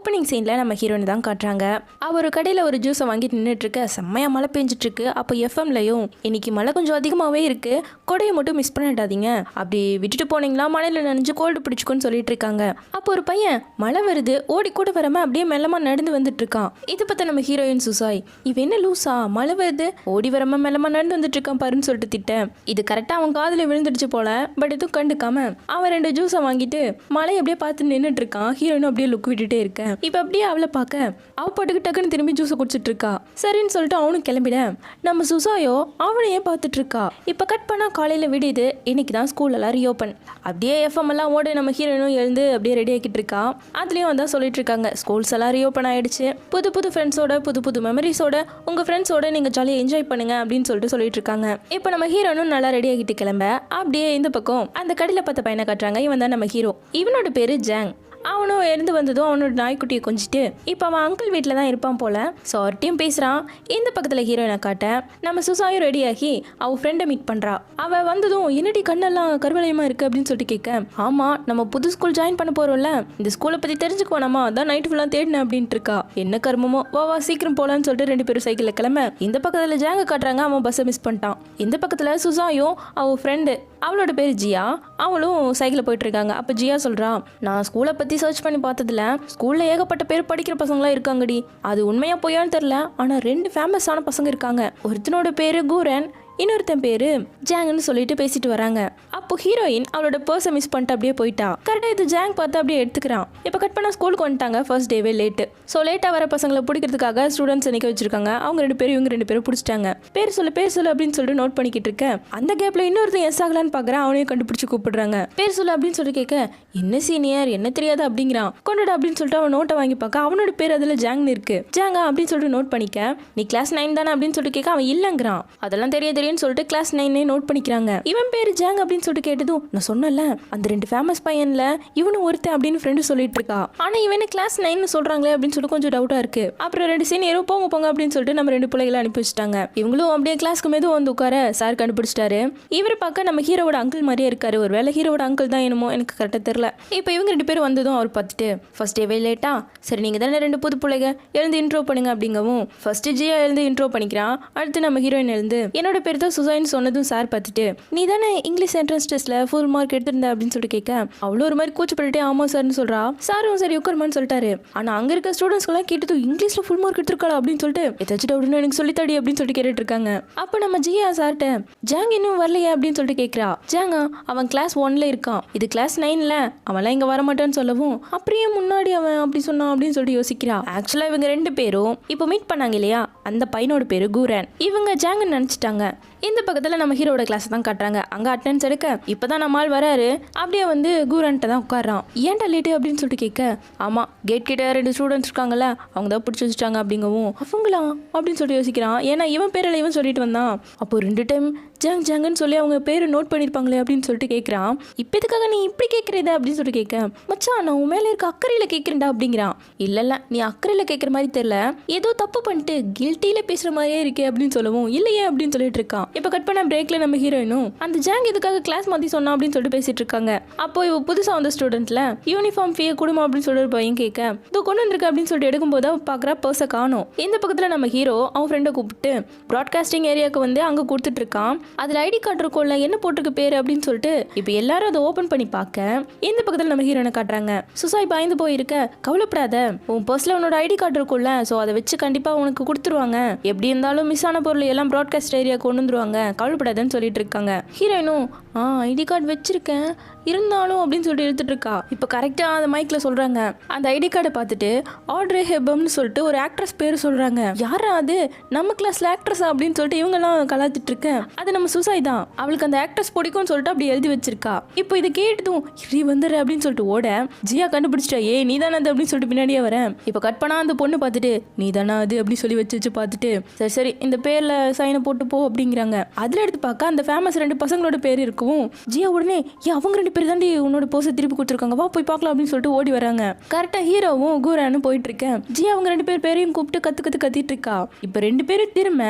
Opening சீனில் நம்ம heroine தான் காட்டுறாங்க. அவர் ஒரு கடையில் ஒரு ஜூஸை வாங்கிட்டு நின்றுட்டு இருக்க. செம்மையாக மழை பெஞ்சிட்டு இருக்கு. அப்போ எஃப்எம்லையும் இன்னைக்கு மழை கொஞ்சம் அதிகமாகவே இருக்கு, கொடையை மட்டும் மிஸ் பண்ணிடாதீங்க, அப்படி விட்டுட்டு போனீங்களா மழையில் நனைஞ்சு கோல்டு பிடிச்சிக்குன்னு சொல்லிட்டு இருக்காங்க. அப்போ ஒரு பையன் மழை வருது ஓடி கூட வராம அப்படியே மெல்லமாக நடந்து வந்துட்டு இருக்கான். இதை பற்றி நம்ம ஹீரோயின் சுசாய், இவன் என்ன லூசா, மழை வருது ஓடி வராம மெல்லமாக நடந்து வந்துட்டு இருக்கான் பாருன்னு சொல்லிட்டு திட்டேன். இது கரெக்டாக அவன் காதில் விழுந்துடுச்சு போல. பட் எதுவும் கண்டுக்காம அவன் 2 ஜூஸை வாங்கிட்டு மழை அப்படியே பார்த்து நின்றுட்டு இருக்கான். ஹீரோயினும் அப்படியே லுக் விட்டுட்டே இருக்கேன். இப்ப அப்படியே அவளை பார்க்க அவ பாட்டுக்கு டக்குன்னு திரும்பி ஜூஸை குடிச்சிட்டு இருக்கா. சரின்னு சொல்லிட்டு அவனும் கிளம்பிட நம்ம சுசாயோ அவனையே பார்த்துட்டு இருக்கா. இப்ப கட் பண்ணா காலையில விடியுது. இன்னைக்கு தான் ஸ்கூல் எல்லாம் ரீஓப்பன். அப்படியே எஃப்எம் எல்லாம் ஓட நம்ம ஹீரோயினும் எழுந்து அப்படியே ரெடி ஆக்கிட்டு இருக்கா. அதுலயும் வந்து சொல்லிட்டு இருக்காங்க ஸ்கூல்ஸ் எல்லாம் ரீஓப்பன் ஆயிடுச்சு, புது புது ஃப்ரெண்ட்ஸோட புது புது மெமரிஸோட உங்க ஃப்ரெண்ட்ஸோட நீங்க ஜாலியாக என்ஜாய் பண்ணுங்க அப்படின்னு சொல்லிட்டு இருக்காங்க. இப்போ நம்ம ஹீரோனும் நல்லா ரெடி ஆகிட்டு கிளம்ப அப்படியே இந்த பக்கம் அந்த கடையில் பார்த்த பையனை காட்டுறாங்க. இவன் தான் நம்ம ஹீரோ. இவனோட பேரு ஜாங். அவனும் இருந்து வந்ததும் அவனோட நாய்க்குட்டியை கொஞ்சிட்டு இப்போ அவன் அங்கிள் வீட்டில் தான் இருப்பான் போல. ஸோ அவர்கிட்டையும் பேசுகிறான். இந்த பக்கத்தில் ஹீரோயினை காட்ட நம்ம சுசாயும் ரெடியாகி அவள் ஃப்ரெண்டை மீட் பண்ணுறா. அவள் வந்ததும் என்னடி கண்ணெல்லாம் கருவளையமாக இருக்குது அப்படின்னு சொல்லிட்டு கேட்க, ஆமாம் நம்ம புது ஸ்கூல் ஜாயின் பண்ண போகிறோம்ல, இந்த ஸ்கூலை பற்றி தெரிஞ்சுக்குவோனாமா, அதான் நைட்டு ஃபுல்லாக தேடினேன் அப்படின்ட்டு இருக்கா. என்ன கர்மமோ, வா சீக்கிரம் போகலான்னு சொல்லிட்டு 2 பேரும் சைக்கிளில் கிளம்ப இந்த பக்கத்தில் ஜாங்க காட்டுறாங்க. அவன் பஸ்ஸை மிஸ் பண்ணிட்டான். இந்த பக்கத்தில் சுசாயும் அவள் ஃப்ரெண்டு, அவளோட பேர் ஜியா, அவளும் சைக்கிளில் போயிட்டு இருக்காங்க. அப்போ ஜியா சொல்கிறான், நான் ஸ்கூலை பற்றி சர்ச் பண்ணி பார்த்ததுல ஸ்கூல்ல ஏகப்பட்ட பேர் படிக்கிற பசங்களா இருக்காங்கடி. அது உண்மையா பொய்யான்னு தெரியல, ஆனா 2 ஃபேமஸான பசங்க இருக்காங்க. ஒருத்தனோட பேரு கூரன், இன்னொருத்தன் பேரு ஜாங்னு சொல்லிட்டு பேசிட்டு வராங்க. அப்போ ஹீரோயின் அவளோட பர்ஸை மிஸ் பண்ணிட்டு அப்படியே போயிட்டா. கரெக்டாக இது ஜாங் பார்த்து அப்படியே எடுத்துக்கிறான். இப்போ கட் பண்ணா ஸ்கூலுக்கு வந்துட்டாங்க. ஃபர்ஸ்ட் டேவே லேட்டு. ஸோ லேட்டாக வர பசங்களை பிடிக்கிறதுக்காக ஸ்டூடெண்ட்ஸ் நிற்க வச்சிருக்காங்க. அவங்க 2 பேரும் இவங்க 2 பேரும் பிடிச்சிட்டாங்க. பேர் சொல்லு அப்படின்னு சொல்லிட்டு நோட் பண்ணிக்கிட்டு இருக்கேன். அந்த கேப்ல இன்னொருத்தன் எஸ் ஆகலான்னு பார்க்குறான். அவனையும் கண்டுபிடிச்சு கூப்பிடுறாங்க. பேர் சொல்லு அப்படின்னு சொல்லி கேட்க, என்ன சீனியர் என்ன தெரியாது அப்படிங்கிறான். கொண்டாட அப்படின்னு சொல்லிட்டு அவன் நோட்டை வாங்கி பார்க்க அவனோட பேர் அதில் ஜாங்னு இருக்கு. ஜாங்கா அப்படின்னு சொல்லிட்டு நோட் பண்ணிக்க, நீ கிளாஸ் 9 தானே அப்படின்னு சொல்லிட்டு கேட்க அவன் இல்லைங்கிறான். அதெல்லாம் தெரியும் சொல்லிட்டு கிளாஸ் 9 நோட் பண்ணிக்கிறாங்க. இவன் பேரு ஜாங் அப்படின்னு சொல்லிட்டு கேட்டதும், நான் சொன்னல அந்த 2 ஃபேமஸ் பையன்ல இவனும் ஒருத்தன் அப்படின்னு ஃப்ரெண்டு சொல்லிட்டு இருக்கா. ஆனா இவனு கிளாஸ் 9 சொல்றாங்களே அப்படின்னு சொல்லிட்டு கொஞ்சம் டவுட்டா இருக்கு. அப்புறம் 2 சீனியரும் போங்க அப்படின்னு சொல்லிட்டு நம்ம 2 பிள்ளைகளை அனுப்பி வச்சுட்டாங்க. இவங்களும் அப்படியே கிளாஸ்க்கு மெதுவும் வந்து உட்கார சார் கண்டுபிடிச்சிட்டாரு. இவரை பார்க்க நம்ம ஹீரோட அங்கிள் மாதிரியே இருக்காரு. ஒரு வேலை ஹீரோட அங்கிள் தான் என்னமோ, எனக்கு கரெக்டாக தெரியல. இப்போ இவங்க 2 பேரும் வந்ததும் அவர் பார்த்துட்டு, ஃபர்ஸ்ட் டேவே லேட்டா, சரி நீங்க தானே 2 புது பிள்ளைங்க, எழுந்து இன்ட்ரோ பண்ணுங்க அப்படிங்கவும் ஃபர்ஸ்ட் ஜியா எழுந்து இன்ட்ரோ பண்ணிக்கிறான். அடுத்து நம்ம ஹீரோயின் எழுந்து, என்னோட பேர் தான் சுசாயின் சொன்னதும் சார் பார்த்துட்டு, நீ தானே இங்கிலீஷ் என்ட்ரன்ஸ் டெஸ்ட்ல ஃபுல் மார்க் எடுத்திருந்த அப்படின்னு சொல்லிட்டு கேட்க, அவ்வளோ ஒரு மாதிரி கூச்சப்பட்டுட்டே ஆமா சார்னு சொல்றா. சாரும் சரி உட்காருமான்னு சொல்லிட்டாரு. ஆனா அங்க இருக்க ஸ்டூடெண்ட்ஸ்லாம் கேட்டது இங்கிலீஷ்ல ஃபுல் மார்க் எடுத்திருக்காளா அப்படின்னு சொல்லிட்டு ஏதாச்சும் டவுட்னு எனக்கு சொல்லித்தாடி அப்படின்னு சொல்லிட்டு கேட்டுட்டு இருக்காங்க. அப்ப நம்ம ஜியா சார்ட்ட, ஜாங் இன்னும் வரலையா அப்படின்னு சொல்லிட்டு கேட்கிறா. ஜாங்கா அவன் கிளாஸ் 1ல இருக்கான், இது கிளாஸ் 9ல, அவன்லாம் இங்க வரமாட்டான்னு சொல்லவும் அப்படியே முன்னாடி அவன் அப்படி சொன்னான் அப்படின்னு சொல்லிட்டு யோசிக்கிறா. ஆக்சுவலா இவங்க 2 பேரும் இப்போ மீட் பண்ணாங்க இல்லையா, அந்த பையனோட பேரு கூரன். இவங்க ஜாங்னு நினைச்சிட்டாங்க. இந்த பக்கத்துல நம்ம ஹீரோட கிளாஸ் தான் காட்டுறாங்க. அங்க அட்டெண்டன்ஸ் எடுக்க இப்பதான் நம்ம ஆள் வராரு. அப்படியே வந்து கூரன்ட்ட தான் உட்காரான். ஏன்டா லேட்டு அப்படின்னு சொல்லிட்டு கேட்க, ஆமா கேட் கிட்ட 2 ஸ்டூடெண்ட்ஸ் இருக்காங்கல்ல, அவங்க தான் பிடிச்சி வச்சுட்டாங்க அப்படிங்கவும் அவங்களா அப்படின்னு சொல்லிட்டு யோசிக்கிறான். ஏன்னா இவன் பேரில் இவன் சொல்லிட்டு வந்தான். அப்போ 2 டைம் ஜாங் ஜாங்கன்னு சொல்லி அவங்க பேரு நோட் பண்ணிருப்பாங்களே அப்படின்னு சொல்லிட்டு கேட்கிறான். இப்போ எதுக்காக நீ இப்படி கேட்கறத அப்படின்னு சொல்லிட்டு கேட்க, மச்சான் நான் உன் மேல இருக்க அக்கறையில கேட்கிறேன்டா அப்படிங்கிறான். இல்ல நீ அக்கறையில கேட்கற மாதிரி தெரியல, ஏதோ தப்பு பண்ணிட்டு கில்ட்டியில பேசுற மாதிரியே இருக்கே அப்படின்னு சொல்லவும் இல்லையே அப்படின்னு சொல்லிட்டு இருக்கான். இப்போ கட் பண்ண பிரேக்ல நம்ம ஹீரோயினும் அந்த ஜாங் இதுக்காக கிளாஸ் மாத்தி சொன்னா அப்படின்னு சொல்லிட்டு பேசிட்டு இருக்காங்க. அப்போ இவ புதுசா வந்த ஸ்டூடெண்ட்ல யூனிஃபார்ம் ஃபீ கொடுமா அப்படின்னு சொல்லிட்டு ஒரு பையன் கேட்க, இதோ கொண்டு வந்திருக்க அப்படின்னு சொல்லிட்டு எடுக்கும்போது பாக்குற பர்ஸை காணும். இந்த பக்கத்துல நம்ம ஹீரோ அவன் ஃப்ரெண்டை கூப்பிட்டு ப்ராட்காஸ்டிங் ஏரியாவுக்கு வந்து அங்க கொடுத்துட்டு இருக்கான். அதுல ஐடி கார்டு இருக்கும்ல, என்ன போட்டிருக்கு பேரு அப்படின்னு சொல்லிட்டு இப்போ எல்லாரும் அதை ஓபன் பண்ணி பார்க்க இந்த பக்கத்துல நம்ம ஹீரோனை காட்டுறாங்க. சுசாய் பயந்து போயிருக்க, கவலைப்படாத உன் பர்ஸ்ல உன்னோட ஐடி கார்டு இருக்கும்ல, சோ அதை வச்சு கண்டிப்பா உனக்கு கொடுத்துருவாங்க, எப்படி இருந்தாலும் மிஸ் ஆன பொருள் எல்லாம் ப்ராட்காஸ்ட் ஏரியா கொண்டு வந்துருவாங்க, கவலைப்படாதுன்னு சொல்லிட்டு இருக்காங்க. ஹீரோயினும் ஐடி கார்டு வச்சிருக்கேன் இருந்தாலும் அப்படின்னு சொல்லிட்டு எடுத்துட்டு இருக்கா. இப்போ கரெக்டா அந்த மைக்ல சொல்றாங்க, அந்த ஐடி கார்டை பார்த்துட்டு ஆட்ரே ஹெப்பம்னு சொல்லிட்டு ஒரு ஆக்ட்ரஸ் பேர் சொல்றாங்க. யாரா அது, நம்ம கிளாஸ்ல ஆக்ட்ரஸ் அப்படின்னு சொல்லிட்டு இவங்க எல்லாம் கலாத்திட்டு இருக்கேன். அது நம்ம சுசாய் தான், அவளுக்கு அந்த ஆக்ட்ரஸ் பிடிக்கும்னு சொல்லிட்டு அப்படி எழுதி வச்சிருக்கா. இப்போ இதை கேட்டதும் இறி வந்துரு அப்படின்னு சொல்லிட்டு ஓட ஜியா கண்டுபிடிச்சிட்டா. ஏ நீ தானே அது அப்படின்னு சொல்லிட்டு பின்னாடியே வரேன். இப்போ கட் பண்ணா அந்த பொண்ணு பார்த்துட்டு நீ தானே அது அப்படின்னு சொல்லி வச்சு பார்த்துட்டு சரி இந்த பேர்ல சைனை போட்டு போ அப்படிங்கிற அப்படிங்கிறாங்க. அதில் எடுத்து பார்க்க அந்த ஃபேமஸ் 2 பசங்களோட பேர் இருக்கும். ஜியா உடனே அவங்க 2 பேர் தாண்டி உன்னோட போஸை திருப்பி கொடுத்துருக்காங்க, வா போய் பார்க்கலாம் அப்படின்னு சொல்லிட்டு ஓடி வராங்க. கரெக்டாக ஹீரோவும் கூரானும் போயிட்டு இருக்கேன். ஜியா அவங்க 2 பேரையும் கூப்பிட்டு கத்திட்டு இருக்கா. இப்போ 2 பேரும் திரும்ப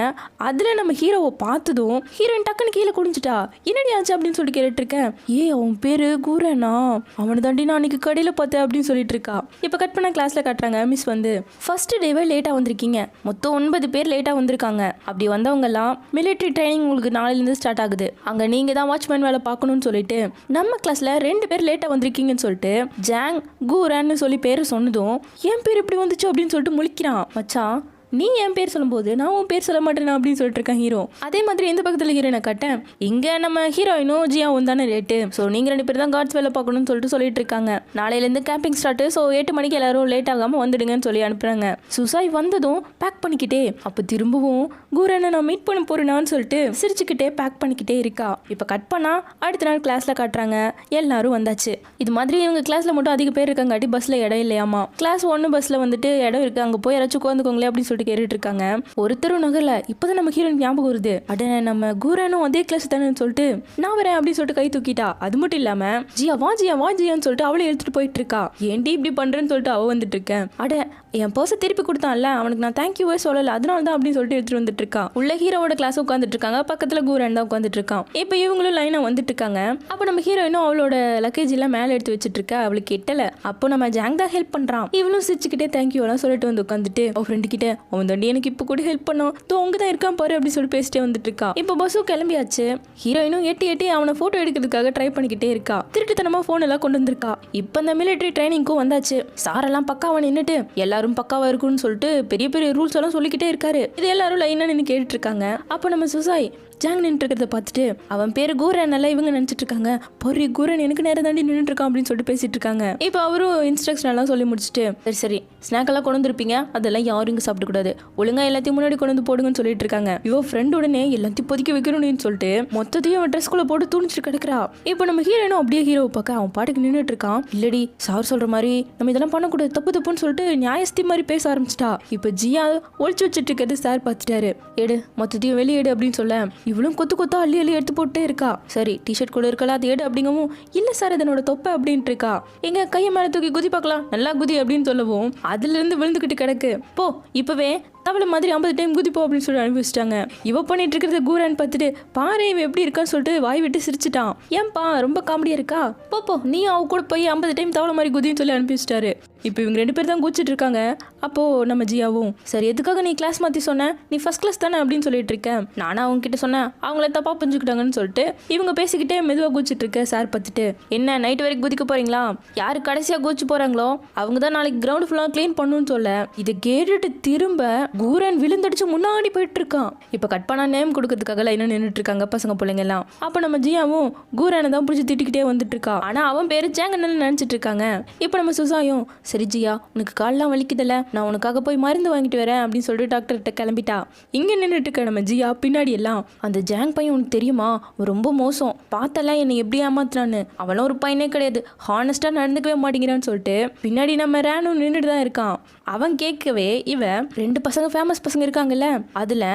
அதில் நம்ம ஹீரோவை பார்த்ததும் ஹீரோயின் டக்குன்னு கீழே குடிஞ்சிட்டா. என்னடி ஆச்சு அப்படின்னு சொல்லிட்டு கேட்டுட்டு இருக்கேன். அவன் பேரு கூரானா, அவனை தாண்டி நான் அன்னைக்கு கடையில் பார்த்தேன் அப்படின்னு சொல்லிட்டு இருக்கா. இப்போ கட் பண்ண கிளாஸ்ல காட்டுறாங்க. மிஸ் வந்து ஃபர்ஸ்ட் டேவே லேட்டாக வந்திருக்கீங்க, மொத்தம் 9 பேர் லேட்டாக வந்திருக்காங்க. அப்படி வந்தவங்கலாம் மிலிட்ரி ட்ரைனிங் உங்களுக்கு நாளையிலேருந்து ஸ்டார்ட் ஆகுது, அங்கே நீங்கள் தான் வாட்ச்மேன் வேலை பார்க்கணும்னு சொல்லிட்டு நம்ம கிளாஸில் 2 பேர் லேட்டாக வந்திருக்கீங்கன்னு சொல்லிட்டு ஜாங் கூரான்னு சொல்லி பேரை சொன்னதும் என் பேர் இப்படி வந்துச்சு அப்படின்னு சொல்லிட்டு முழிக்கிறான். மச்சான் நீ என் பேர் சொல்லும்போது நான் உன் பேர் சொல்ல மாட்டேன் அப்படின்னு சொல்லிட்டு இருக்கேன் ஹீரோ. அதே மாதிரி இந்த பக்கத்தில் ஹீரோயினை கட்டேன். இங்கே நம்ம ஹீரோயினும் ஜியாவும் தானே லேட்டு, ஸோ நீங்கள் 2 பேர் தான் கார்ட்ஸ் வேலை பார்க்கணும்னு சொல்லிட்டு இருக்காங்க. நாளையிலேருந்து கேம்பிங் ஸ்டார்ட்டு, ஸோ 8 மணிக்கு எல்லாரும் லேட் ஆகாமல் வந்துடுங்கன்னு சொல்லி அனுப்புகிறாங்க. சுசாய் வந்ததும் பேக் பண்ணிக்கிட்டே அப்போ திரும்பவும் கூரனை நான் மீட் பண்ண போறேனான்னு சொல்லிட்டு சிரிச்சுக்கிட்டே பேக் பண்ணிக்கிட்டே இருக்கா. இப்போ கட் பண்ணால் அடுத்த நாள் கிளாஸில் காட்டுறாங்க. எல்லாரும் வந்தாச்சு. இது மாதிரி இவங்க கிளாஸில் மட்டும் அதிக பேர் இருக்காங்காட்டி பஸ்ஸில் இடம் இல்லையாமா. கிளாஸ் 1 பஸ்ஸில் வந்துட்டு இடம் இருக்குது, அங்கே போய் யாராச்சும் உட்காந்துக்கோங்களே அப்படின்னு கேட்டுட்டு இருக்காங்க. ஒருத்தரும் நகர்ல. இப்பதான் நம்ம ஹீரோயின் ஞாபகம் வருது, அட நம்ம கூரானும் அதே கிளாஸ் தானே சொல்லிட்டு நான் வரேன் அப்படின்னு சொல்லிட்டு கை தூக்கிட்டா. அது மட்டும் இல்லாம ஜியா வா ஜியான்னு சொல்லிட்டு அவளை எடுத்துட்டு போயிட்டு இருக்கா. ஏன்டி இப்படி பண்றேன்னு சொல்லிட்டு அவ வந்துட்டு இருக்கேன். அட என் பர்ஸை திருப்பி கொடுத்தான்ல, அவனுக்கு நான் தேங்க்யூவே சொல்லல, அதனால தான் அப்படின்னு சொல்லிட்டு எடுத்துட்டு வந்துட்டு இருக்கான். உள்ள ஹீரோவோட கிளாஸ் உட்காந்துட்டு இருக்காங்க, பக்கத்துல கூரான் தான் உட்காந்துட்டு இருக்கான். இப்போ இவங்களும் லைனா வந்துட்டு இருக்காங்க. அப்போ நம்ம ஹீரோயினும் அவளோட லக்கேஜ் எல்லாம் மேலே எடுத்து வச்சுட்டு இருக்கா. அவளுக்கு எட்டல. அப்போ நம்ம ஜாங் தான் ஹெல்ப் பண்றான். இவளும் சிரிச்சுக்கிட்டே தேங்க்யூ எல்லாம் சொல்லிட்டு வந்து உட்காந்துட்டு அவ ஃப்ரெண்டு கிட்ட அவன் தாண்டி எனக்கு இப்போ கூட ஹெல்ப் பண்ணோம், அவங்க தான் இருக்கான் பாரு அப்படின்னு சொல்லி பேசிட்டே வந்துட்டு இருக்கா. இப்போ பஸ்ஸும் கிளம்பியாச்சு. ஹீரோயினும் எட்டி அவனை போட்டோ எடுக்கிறதுக்காக ட்ரை பண்ணிக்கிட்டே இருக்கா. திருட்டுத்தனமா போன் எல்லாம் கொண்டு வந்திருக்கா. இப்போ இந்த மிலிட்டரி ட்ரைனிங்க்கும் வந்தாச்சு. சாரெல்லாம் பக்காவா நின்னுட்டு எல்லாரும் பக்காவா இருக்குன்னு சொல்லிட்டு பெரிய பெரிய ரூல்ஸ் எல்லாம் சொல்லிக்கிட்டே இருக்காரு. இது எல்லாரும் லைனா நின்று கேட்டுட்டு இருக்காங்க. அப்போ நம்ம சுசாய் ஜாங் நின்று இருக்கிறத பார்த்துட்டு அவன் பேரு கூரன் நல்லா இவங்க நினைச்சிட்டு இருக்காங்க. பொறி கூரன் எனக்கு நேரம் தாண்டி நின்றுட்டு இருக்கான் அப்படின்னு சொல்லிட்டு பேசிட்டு இருக்காங்க. இப்போ அவரும் இன்ஸ்ட்ரக்ஷன் எல்லாம் சொல்லி முடிச்சுட்டு சரி ஸ்நாக் எல்லாம் கொண்டு வந்துருப்பீங்க, அதெல்லாம் யாரும் இங்கே சாப்பிடக்கூடாது, ஒழுங்கா எல்லாத்தையும் முன்னாடி கொண்டு வந்து போடுங்கன்னு சொல்லிட்டு இருக்காங்க. இவன் ஃப்ரெண்ட் உடனே எல்லாத்தையும் பொதிக்க வைக்கணும்னு சொல்லிட்டு மொத்தத்தையும் அவன் ட்ரெஸ்குள்ள போட்டு தூணிச்சுட்டு கிடக்குறா. இப்போ நம்ம ஹீரோனும் அப்படியே ஹீரோவை பார்க்க அவன் பாட்டுக்கு நின்றுட்டு இருக்கான். இல்லடி சார் சொல்ற மாதிரி நம்ம இதெல்லாம் பண்ணக்கூடாது, தப்புன்னு சொல்லிட்டு நியாயஸ்தி மாதிரி பேச ஆரம்பிச்சிட்டா. இப்போ ஜியா ஒழிச்சு வச்சுட்டு இருக்கிறது சார் பார்த்துட்டாரு. எடு மொத்தத்தையும் வெளியேடு அப்படின்னு சொல்ல இவளும் கொத்தா அள்ளி எடுத்து போட்டே இருக்கா. சரி டிஷர்ட் கூட இருக்கல, அது எடு அப்படிங்கவும் இல்ல சார் அதனோட தொப்பை அப்படின்ட்டு இருக்கா. எங்க கையை மேல தூக்கி குதி பார்க்கலாம், நல்லா குதி அப்படின்னு சொல்லவும் அதுல இருந்து விழுந்துகிட்டு கிடக்கு. போ இப்பவே தவளை மாதிரி 50 டைம் குதிப்போம் அப்படின்னு சொல்லி அனுப்பிச்சிட்டாங்க. இவ பண்ணிட்டு இருக்கிறத கூரான்னு பார்த்துட்டு பாரு இவ எப்படி இருக்கான்னு சொல்லிட்டு வாய் விட்டு சிரிச்சிட்டான். ஏன்பா ரொம்ப காமெடியா இருக்கா, போ நீ அவ கூட போய் 50 டைம் தவளை மாதிரி குதின்னு சொல்லி அனுப்பிச்சிட்டாரு. இப்போ இவங்க 2 பேர் தான் குதிச்சிட்டு இருக்காங்க. அப்போ நம்ம ஜியாவும் சரி எதுக்காக நீ கிளாஸ் மாற்றி சொன்ன, நீ ஃபர்ஸ்ட் கிளாஸ் தானே அப்படின்னு சொல்லிட்டு இருக்கேன். நானும் அவங்க கிட்ட சொன்னேன், அவங்கள தப்பா புரிஞ்சுக்கிட்டாங்கன்னு சொல்லிட்டு இவங்க பேசிக்கிட்டே மெதுவாக குதிச்சிட்டு இருக்க. சார் பார்த்துட்டு என்ன நைட் வரைக்கும் குதிக்க போறீங்களா, யாரு கடைசியாக குதிச்சு போறாங்களோ அவங்க தான் நாளைக்கு கிரவுண்ட் ஃபுல்லாக க்ளீன் பண்ணணும்னு சொல்ல இதை கேட்டுட்டு திரும்ப கூரன் விழுந்தடிச்சு முன்னாடி போயிட்டு இருக்கான். இப்போ கட் பண்ணா நேம் கொடுக்கறதுக்காக லைனா நின்றுட்டு இருக்காங்க பசங்க பிள்ளைங்க எல்லாம். அப்போ நம்ம ஜியாவும் கூரனை தான் பிடிச்சி திட்டிக்கிட்டே வந்துட்டு இருக்கா. ஆனா அவன் பேரு ஜாங்கன்னு நினைச்சிட்டு இருக்காங்க. இப்போ நம்ம சுசாயும் சரி ஜியா உனக்கு கால்லாம் வலிக்குதல, நான் உனக்காக போய் மருந்து வாங்கிட்டு வரேன் அப்படின்னு சொல்லிட்டு டாக்டர்கிட்ட கிளம்பிட்டா. இங்க நின்றுட்டு இருக்க நம்ம ஜியா பின்னாடி எல்லாம் அந்த ஜாங் பையன் உனக்கு தெரியுமா ரொம்ப மோசம், பார்த்தெல்லாம் என்னை எப்படி ஏமாத்துறான்னு, அவனும் ஒரு பையனே கிடையாது, ஹானஸ்டா நடந்துக்கவே மாட்டேங்கிறான்னு சொல்லிட்டு பின்னாடி நம்ம ரேனும் நின்றுட்டு தான் இருக்கான். அவன் கேட்கவே இவ 2 பசங்க ஃபேமஸ் பசங்க இருக்காங்கல்ல அதுல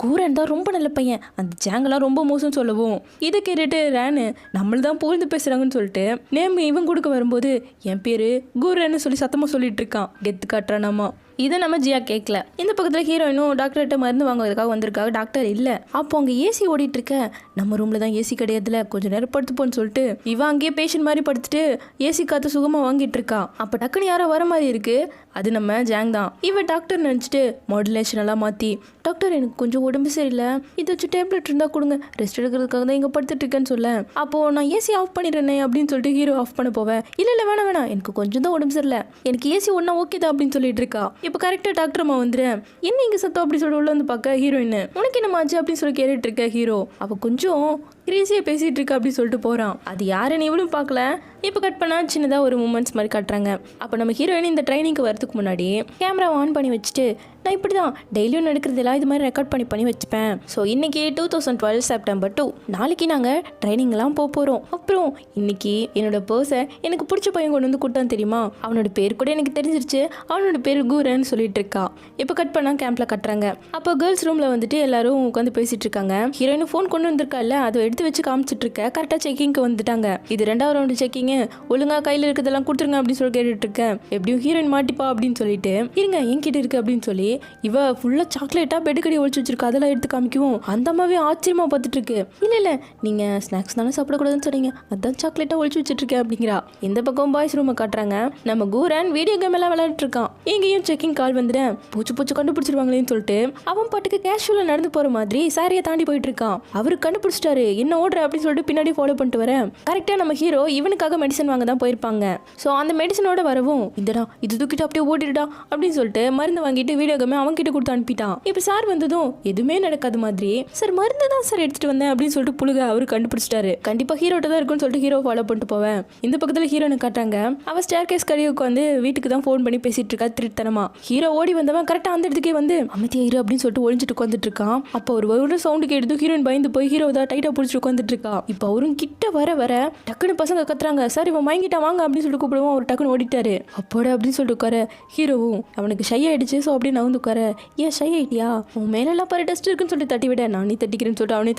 கூரன் தான் ரொம்ப நல்ல பையன், அந்த ஜாங்கெல்லாம் ரொம்ப மோசம் சொல்லவும் இதை கேட்டுட்டு ரேனு நம்மளதான் புகழ்ந்து பேசுறாங்கன்னு சொல்லிட்டு நேம் இவன் கொடுக்க வரும்போது என் பேரு கூரன்னு சொல்லி சத்தமா சொல்லிட்டு இருக்கான். கெத்து காட்டுறானாமா. இதை நம்ம ஜியா கேட்கல. இந்த பக்கத்தில் ஹீரோயினும் டாக்டர்கிட்ட மருந்து வாங்குறதுக்காக வந்திருக்காங்க. டாக்டர் இல்லை. அப்போ அங்கே ஏசி ஓடிட்டு இருக்க. நம்ம ரூமில் தான் ஏசி கிடையாதுல, கொஞ்சம் நேரம் படுத்துப்போன்னு சொல்லிட்டு இவன் அங்கேயே பேஷண்ட் மாதிரி படுத்துட்டு ஏசி காற்று சுகமாக வாங்கிட்டு இருக்கா. அப்போ டக்குன்னு யாரோ வர மாதிரி இருக்கு. அது நம்ம ஜாங் தான். இவன் டாக்டர் நினச்சிட்டு மாடுலேஷன் எல்லாம் மாற்றி டாக்டர் எனக்கு கொஞ்சம் உடம்பு சரியில்லை, இதை வச்சு டேப்லெட் இருந்தால் கொடுங்க, ரெஸ்ட் எடுக்கிறதுக்காக தான் இங்கே படுத்துட்டு இருக்கேன்னு சொல்ல அப்போது நான் ஏசி ஆஃப் பண்ணிடுறேனே அப்படின்னு சொல்லிட்டு ஹீரோ ஆஃப் பண்ண போவேன். இல்லை வேணாம் எனக்கு கொஞ்சம் தான் உடம்பு சரியில்லை, எனக்கு ஏசி ஒன்றா ஓகே தான் அப்படின்னு சொல்லிட்டு இருக்கா. இப்போ கரெக்டாக டாக்டர் அம்மா வந்துடுறேன். என்ன இங்கே சத்தம் அப்படி சொல்லி உள்ள வந்து பார்க்க ஹீரோயின் உனக்கு என்ன ஆச்சு அப்படின்னு சொல்லி கேட்டுட்டு இருக்க ஹீரோ. அவள் கொஞ்சம் கிரேசியாக பேசிகிட்டு இருக்கா அப்படின்னு சொல்லிட்டு போகிறான். அது யாருன்னு இவளும் பார்க்கல. இப்போ கட் பண்ணால் சின்னதாக ஒரு மூமெண்ட்ஸ் மாதிரி காட்டுறாங்க. அப்போ நம்ம ஹீரோயின் இந்த ட்ரைனிங்க்கு வரதுக்கு முன்னாடி கேமரா ஆன் பண்ணி வச்சுட்டு நான் இப்படி தான் டெய்லியும் நடக்கிறதெல்லாம் இது மாதிரி ரெக்கார்ட் பண்ணி வச்சுப்பேன். ஸோ இன்றைக்கி 2012 செப்டம்பர் 2 நாளைக்கு நாங்கள் ட்ரைனிங்லாம் போகிறோம். அப்புறம் இன்னைக்கு என்னோட பர்ஸை எனக்கு பிடிச்ச பையன் கொண்டு வந்து கூட்டான் தெரியுமா, அவனோட பேர் கூட எனக்கு தெரிஞ்சிருச்சு, அவனோட பேர் கூரன்னு சொல்லிட்டு இருக்கா. இப்போ கட் பண்ணால் கேம்பில் கட்டுறாங்க. அப்போ கேர்ள்ஸ் ரூமில் வந்துட்டு எல்லாரும் உட்காந்து பேசிகிட்டு இருக்காங்க. ஹீரோயின் ஃபோன் கொண்டு வந்திருக்கா இல்லை, அதை எடுத்து வச்சு காமிச்சிட்டு இருக்க. கரெக்டாக செக்கிங்க்கு வந்துட்டாங்க. இது 2வது ரவுண்டு செக்கிங்கு, ஒழுங்கா கையில் இருக்கிறதெல்லாம் கொடுத்துருங்க அப்படின்னு சொல்லி கேட்டுட்டு இருக்கேன். எப்படியும் ஹீரோயின் மாட்டிப்பா அப்படின்னு சொல்லிட்டு இருங்க என்கிட்ட இருக்கு அப்படின்னு சொல்லி இவ ஃபுல்லா சாக்லேட்டா பெட்டுக்கடி ஒழிச்சு வச்சிருக்கா. அதெல்லாம் எடுத்து காமிக்கவும் அந்த அம்மாவே ஆச்சரியமா பார்த்துட்டு இருக்கு. இல்ல நீங்க ஸ்நாக்ஸ் தானே சாப்பிடக்கூடாதுன்னு சொன்னீங்க, அதான் சாக்லேட்டா ஒழிச்சு வச்சுட்டு இருக்கேன் அப்படிங்கிறா. இந்த பக்கம் பாய்ஸ் ரூமை காட்டுறாங்க. நம்ம கூரன் வீடியோ கேம் எல்லாம் விளையாட்டு இருக்கான். எங்கேயும் செக்கிங் கால் வந்துட்டேன், பூச்சு கண்டுபிடிச்சிருவாங்களேன்னு சொல்லிட்டு அவன் பாட்டுக்கு கேஷுவலா நடந்து போற மாதிரி சாரியை தாண்டி போயிட்டு இருக்கான். அவரு கண்டுபிடிச்சிட்டாரு, என்ன ஓடுற அப்படின்னு சொல்லிட்டு பின்னாடி ஃபாலோ பண்ணிட்டு வரேன். கரெக்டா நம்ம ஹீரோ இவனுக்காக மெடிசன் வாங்க தான் போயிருப்பாங்க. ஸோ அந்த மெடிசனோட வரவும் இந்தடா இது தூக்கிட்டு அப்படியே ஓடிடுடா அப்படின்னு சொல்லிட்டு மருந்து வாங்கிட்டு வீடியோ கேமே அவன் கிட்ட கொடுத்து அனுப்பிட்டான். இப்போ சார் வந்ததும் எதுவுமே நடக்காத மாதிரி சார் மருந்து தான் சார் எடுத்துட்டு வந்தேன் அப்படின்னு சொல்லிட்டு புழுக அவரு கண்டுபிடிச்சிட்டாரு. கண்டிப்பா ஹீரோட்ட தான் இருக்குன்னு சொல்லிட்டு ஹீரோ ஃபாலோ பண்ணிட்டு போவேன். இந்த பக்கத்துல ஹீரோனை காட்டுறாங்க. அவ ஸ்டேர் கேஸ் கடையை உட்காந்து வீட்டுக்கு தான் ஃபோன் பண்ணி பேசிட்டு இருக்கா திருத்தனமா. ஹீரோ ஓடி வந்தவன் கரெக்டா அந்த இடத்துக்கே வந்து அமைதியா இரு அப்படின்னு சொல்லிட்டு ஒழிஞ்சிட்டு உட்காந்துட்டு இருக்கான். அப்போ ஒரு சவுண்டு கேட்டு ஹீரோயின் பயந்து போய் ஹீரோ தான் டைட்டா பிடிச்சிட்டு உட்காந்துட்டு இருக்கா. இப்போ அவரும் கிட்ட வர டக்குன்னு பசங்க கத்துறாங்க, சார் இவன் வாங்கிட்டா வாங்க அப்படின்னு சொல்லிட்டு கூப்பிடுவோம். அவர் டக்குன்னு ஓடிட்டாரு. அப்போட அப்படின்னு சொல்லிட்டு உட்கார ஹீரோவும் அவனுக்கு ஷை ஆயிடுச்சு. ஸோ அப்படின்னு நான் வந்து உட்கார, ஏன் ஷை ஆயிட்டியா, உன் மேலெல்லாம் பாரு டஸ்ட் இருக்குன்னு சொல்லிட்டு தட்டி விட, நானே தட்டிக்கிறேன்னு சொல்லிட்டு அவனே